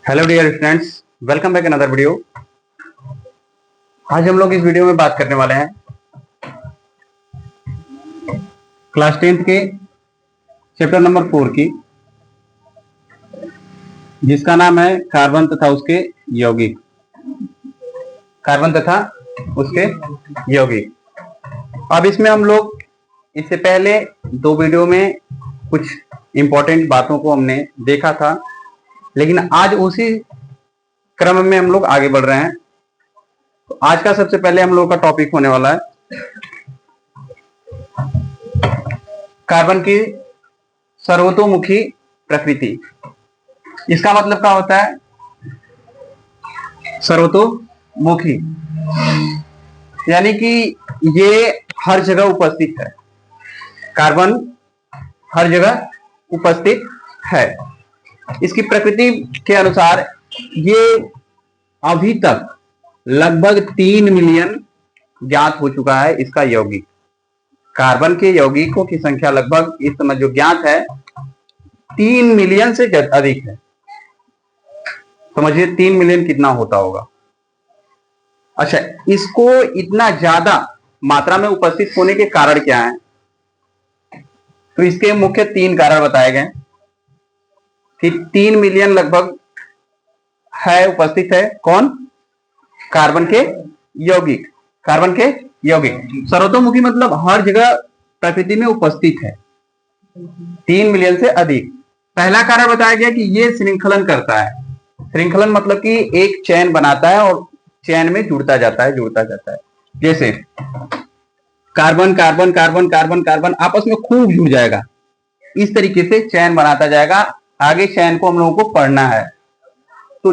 Hello dear students, welcome back another video. आज हम लोग इस वीडियो में बात करने वाले हैं क्लास 10th के चैप्टर नंबर 4 की, जिसका नाम है कार्बन तथा उसके यौगिक। कार्बन तथा उसके यौगिक। अब इसमें हम लोग इससे पहले दो वीडियो में कुछ इंपॉर्टेंट बातों को हमने देखा था, लेकिन आज उसी क्रम में हम लोग आगे बढ़ रहे हैं। तो आज का सबसे पहले हम लोग का टॉपिक होने वाला है कार्बन की सर्वतोमुखी प्रकृति। इसका मतलब क्या होता है? सर्वतोमुखी यानी कि ये हर जगह उपस्थित है। कार्बन हर जगह उपस्थित है। इसकी प्रकृति के अनुसार ये अभी तक लगभग 3 मिलियन ज्ञात हो चुका है। इसका यौगिक, कार्बन के यौगिकों की संख्या लगभग इस समय जो ज्ञात है 3 मिलियन से अधिक है। समझिए 3 मिलियन कितना होता होगा। अच्छा, इसको इतना ज्यादा मात्रा में उपस्थित होने के कारण क्या है? तो इसके मुख्य 3 कारण बताए गए कि 3 मिलियन लगभग है, उपस्थित है। कौन? कार्बन के यौगिक। कार्बन के यौगिक सर्वतोमुखी मतलब हर जगह प्रकृति में उपस्थित है, 3 मिलियन से अधिक। पहला कारण बताया गया कि ये श्रृंखलन करता है। श्रृंखलन मतलब कि एक चैन बनाता है और चैन में जुड़ता जाता है। जैसे carbon carbon carbon carbon carbon आपस में खूब जुड़ जाएगा, इस तरीके से चैन बनाता जाएगा। आगे चैन को हम लोगों को पढ़ना है। तो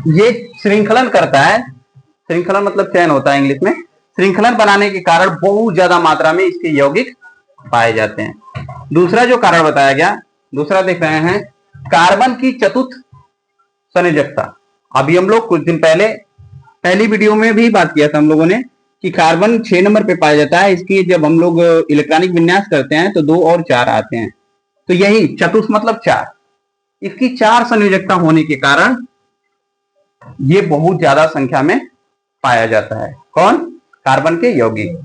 ये श्रृंखलन करता है। श्रृंखलन मतलब चैन होता है इंग्लिश में। श्रृंखलन बनाने के कारण बहुत ज्यादा मात्रा में इसके यौगिक पाए जाते हैं। दूसरा जो कारण बताया गया, दूसरा देख रहे हैं कार्बन की चतुर्थ संयोजकता। अभी हम लोग कुछ दिन पहले पहली वीडियो में भी बात किया था हम लोगों ने कि कार्बन 6 नंबर पे पाया जाता है। इसकी जब हम लोग इलेक्ट्रॉनिक विन्यास करते हैं तो 2 और 4 आते हैं। तो यही चतुर्थ मतलब 4। इसकी 4 संयोजकता होने के कारण ये बहुत ज्यादा संख्या में पाया जाता है। कौन? कार्बन के यौगिक।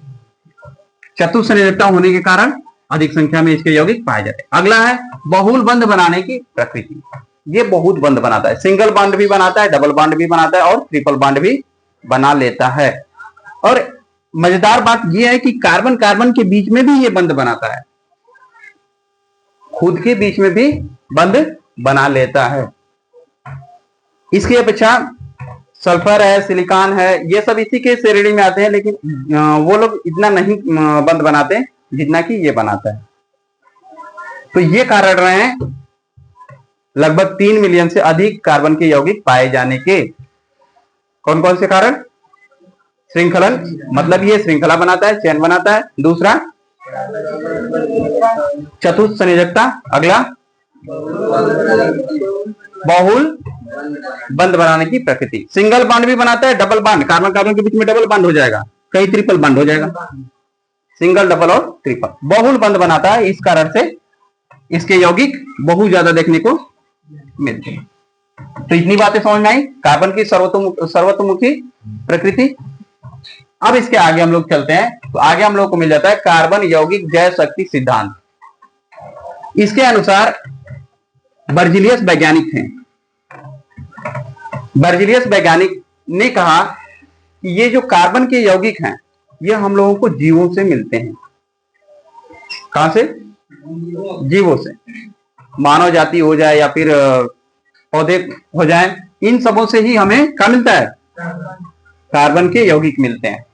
चतुर्थ संयोजकता होने के कारण अधिक संख्या में इसके यौगिक पाए जाते हैं। अगला है बहुल बंध बनाने की प्रकृति। ये बहुत बंध बनाता है। सिंगल बॉन्ड भी बनाता है, डबल बॉन्ड भी बनाता है और ट्रिपल बॉन्ड भी बना लेता है। और मजेदार बात यह है कि कार्बन कार्बन के बीच में भी ये बंध बनाता है, खुद के बीच में भी बंध बना लेता है। इसकी अपेक्षा सल्फर है, सिलिकॉन है, ये सब इसी के श्रेणी में आते हैं, लेकिन वो लोग इतना नहीं बंध बनाते जितना कि ये बनाता है। तो ये कारण रहे हैं लगभग 3 मिलियन से अधिक कार्बन के यौगिक पाए जाने के। कौन कौन से कारण? श्रृंखलन मतलब ये श्रृंखला बनाता है, चैन बनाता है। दूसरा चतुर्थ संयोजकता। अगला बहुल बंध बनाने की प्रकृति। सिंगल बॉन्ड भी बनाता है, डबल बॉन्ड, कार्बन कार्बन के बीच में डबल बॉन्ड हो जाएगा, कई ट्रिपल बॉन्ड हो जाएगा। सिंगल, डबल और ट्रिपल, बहुल बंध बनाता है। इस कारण से इसके यौगिक बहुत ज्यादा देखने को मिलते हैं। तो इतनी बातें समझ में आई कार्बन की सर्वतोमुखी प्रकृति। अब इसके आगे हम लोग चलते हैं। तो आगे हम लोग को मिल जाता है कार्बन यौगिक जैव शक्ति सिद्धांत। इसके अनुसार बर्जीलियस वैज्ञानिक थे। बर्जीलियस वैज्ञानिक ने कहा कि ये जो कार्बन के यौगिक हैं ये हम लोगों को जीवों से मिलते हैं। कहां से? जीवों से। मानव जाति हो जाए या फिर पौधे हो जाए, इन सबों से ही हमें क्या मिलता है? कार्बन के यौगिक मिलते हैं।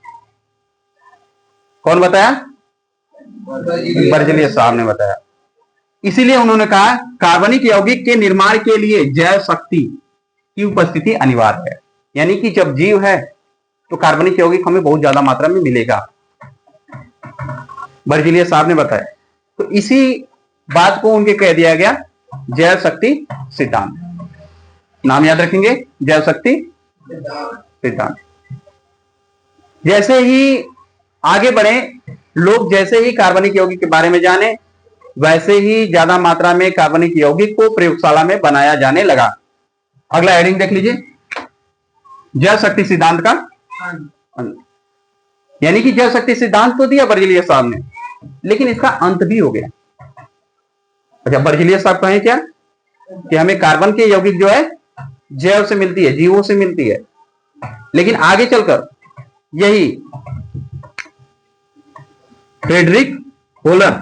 कौन बताया? बर्जीलियस साहब ने बताया। इसीलिए उन्होंने कहा कार्बनिक यौगिक के निर्माण के लिए जैव शक्ति की उपस्थिति अनिवार्य है। यानी कि जब जीव है तो कार्बनिक यौगिक हमें बहुत ज्यादा मात्रा में मिलेगा, बर्जीलियस साहब ने बताया। तो इसी बात को उनके कह दिया गया जैव शक्ति सिद्धांत। नाम याद रखेंगे, जैव शक्ति सिद्धांत। जैसे ही आगे बढ़े लोग, जैसे ही कार्बनिक यौगिक के बारे में जाने, वैसे ही ज्यादा मात्रा में कार्बनिक यौगिक को प्रयोगशाला में बनाया जाने लगा। अगला हेडिंग देख लीजिए, जल शक्ति सिद्धांत का अंत। यानी कि जल शक्ति सिद्धांत तो दिया बर्जीलियस साहब ने, लेकिन इसका अंत भी हो गया। अच्छा, बर्जीलियस साहब कहें क्या कि हमें कार्बन के यौगिक जो है जैव से मिलती है, जीवों से मिलती है, लेकिन आगे चलकर यही फ्रेडरिक होलर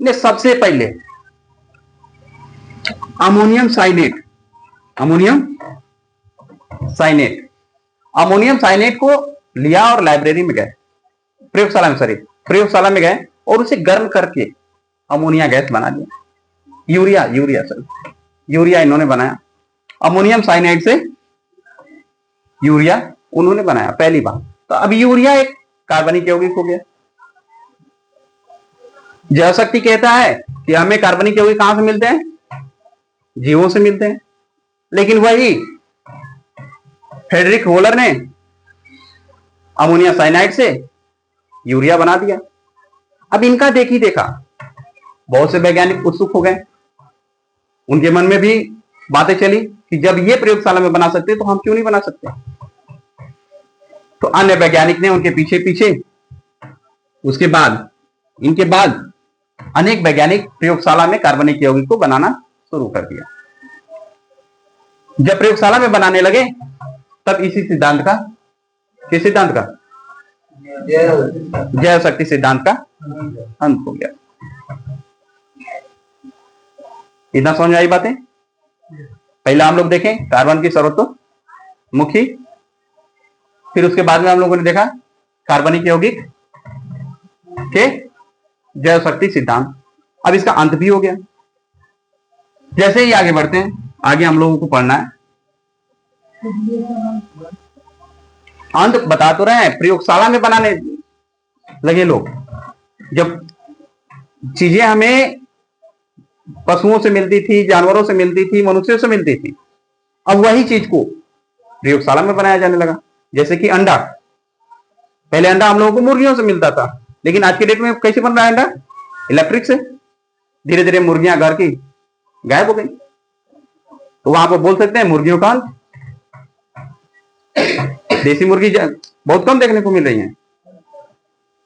ने सबसे पहले अमोनियम साइनेट को लिया और लाइब्रेरी में गए, प्रयोगशाला में गए और उसे गर्म करके अमोनिया गैस बना दिया। यूरिया इन्होंने बनाया। अमोनियम साइनाइड से यूरिया उन्होंने बनाया पहली बार। तो अब यूरिया एक कार्बनिक यौगिक हो गया। जल शक्ति कहता है कि हमें कार्बनिक यौगिक कहां से मिलते हैं? जीवों से मिलते हैं, लेकिन वही फ्रेडरिक होलर ने अमोनिया साइनाइड से यूरिया बना दिया। अब इनका देखा बहुत से वैज्ञानिक उत्सुक हो गए, उनके मन में भी बातें चली कि जब ये प्रयोगशाला में बना सकते तो हम क्यों नहीं बना सकते। तो अन्य वैज्ञानिक ने उनके पीछे उसके बाद इनके बाद अनेक वैज्ञानिक प्रयोगशाला में कार्बनिक यौगिक को बनाना शुरू कर दिया। जब प्रयोगशाला में बनाने लगे तब इसी सिद्धांत का, किस सिद्धांत का? जैव शक्ति सिद्धांत का अंत हो गया। इतना समझ में आई बातें? पहला हम लोग देखें कार्बन की सर्वतोमुखी, फिर उसके बाद में हम लोगों ने देखा कार्बनिक यौगिक के जैव शक्ति सिद्धांत। अब इसका अंत भी हो गया। जैसे ही आगे बढ़ते हैं, आगे हम लोगों को पढ़ना है, अंत बता तो रहे हैं, प्रयोगशाला में बनाने लगे लोग। जब चीजें हमें पशुओं से मिलती थी, जानवरों से मिलती थी, मनुष्यों से मिलती थी, अब वही चीज को प्रयोगशाला में बनाया जाने लगा। जैसे कि अंडा, पहले अंडा हम लोगों को मुर्गियों से मिलता था, लेकिन आज के डेट में कैसे बन रहा है अंडा? इलेक्ट्रिक से। धीरे धीरे मुर्गियां घर की गायब हो गई, तो वहां पर बोल सकते हैं मुर्गियों का अंत। देसी मुर्गी बहुत कम देखने को मिल रही है।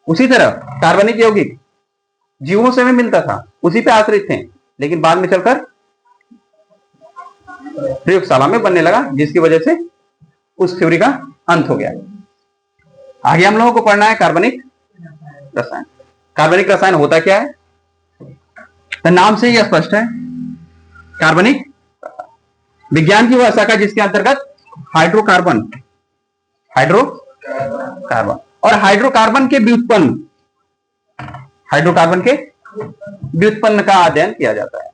उसी तरह कार्बनिक यौगिक जीवों से में मिलता था, उसी पे आश्रित थे, लेकिन बाद में चलकर प्रयोगशाला में बनने लगा, जिसकी वजह से उस थ्योरी का अंत हो गया। आगे हम लोगों को पढ़ना है कार्बनिक रसायन। कार्बनिक रसायन होता क्या है? तो नाम से ही स्पष्ट है, कार्बनिक विज्ञान की वह शाखा जिसके अंतर्गत हाइड्रोकार्बन और हाइड्रोकार्बन के व्युत्पन्न का अध्ययन किया जाता है।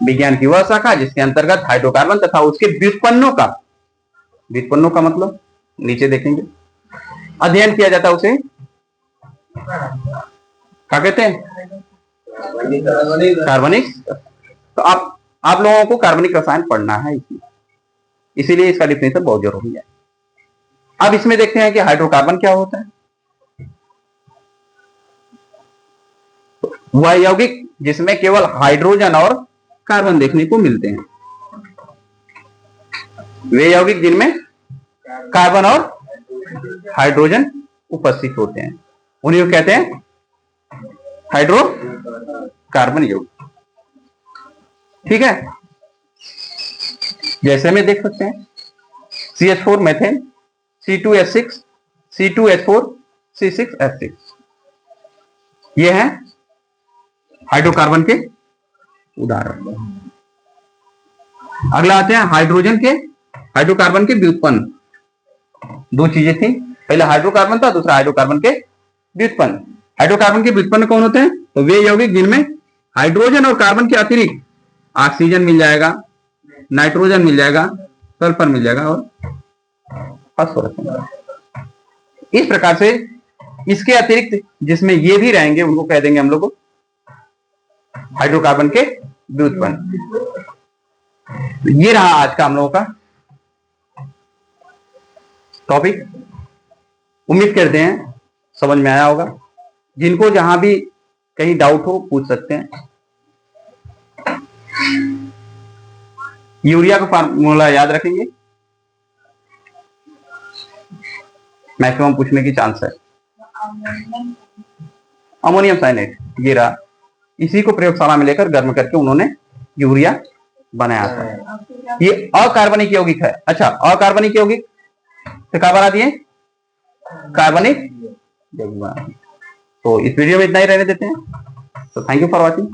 विज्ञान की वह शाखा जिसके अंतर्गत हाइड्रोकार्बन तथा उसके व्युत्पन्नों का मतलब नीचे देखेंगे अध्ययन किया जाता है, उसे क्या कहते हैं? कार्बनिक। तो आप लोगों को कार्बनिक रसायन पढ़ना है, इसीलिए इसका डिफिनेशन बहुत जरूरी है। अब इसमें देखते हैं कि हाइड्रोकार्बन क्या होता है। वह यौगिक जिसमें केवल हाइड्रोजन और कार्बन देखने को मिलते हैं, वे यौगिक जिनमें कार्बन और हाइड्रोजन उपस्थित होते हैं, उन्हें कहते हैं हाइड्रोकार्बन यौगिक। ठीक है, जैसे में देख सकते हैं CH4 methane, C2H6, C2H4, C6H6, ये हैं हाइड्रोकार्बन के उदाहरण। अगला आते हैं हाइड्रोकार्बन के व्युत्पन्न। दो चीजें थी, पहला हाइड्रोकार्बन था, दूसरा हाइड्रोकार्बन के व्युत्पन्न। हाइड्रोकार्बन के व्युत्पन्न कौन होते हैं? तो वे यौगिक जिनमें हाइड्रोजन और कार्बन के अतिरिक्त ऑक्सीजन मिल जाएगा, नाइट्रोजन मिल जाएगा, सल्फर मिल जाएगा और फास्फोरस मिल जाएगा। इस प्रकार से इसके अतिरिक्त जिसमें ये भी रहेंगे उनको कह देंगे हम लोग हाइड्रोकार्बन के व्युत्पन्न। ये रहा आज का हम लोगों का टॉपिक। उम्मीद करते हैं समझ में आया होगा। जिनको जहां भी कहीं डाउट हो पूछ सकते हैं। यूरिया का फार्मूला याद रखेंगे, मैक्सिमम पूछने की चांस है। अमोनियम साइनेट, ये रहा, इसी को प्रयोगशाला में लेकर गर्म करके उन्होंने यूरिया बनाया था। ये अकार्बनिक यौगिक है। अच्छा, अकार्बनिक यौगिक तो क्या बना दिए? कार्बनिक यौगिक बना। तो इस वीडियो में इतना ही रहने देते हैं। तो थैंक यू फॉर वॉचिंग।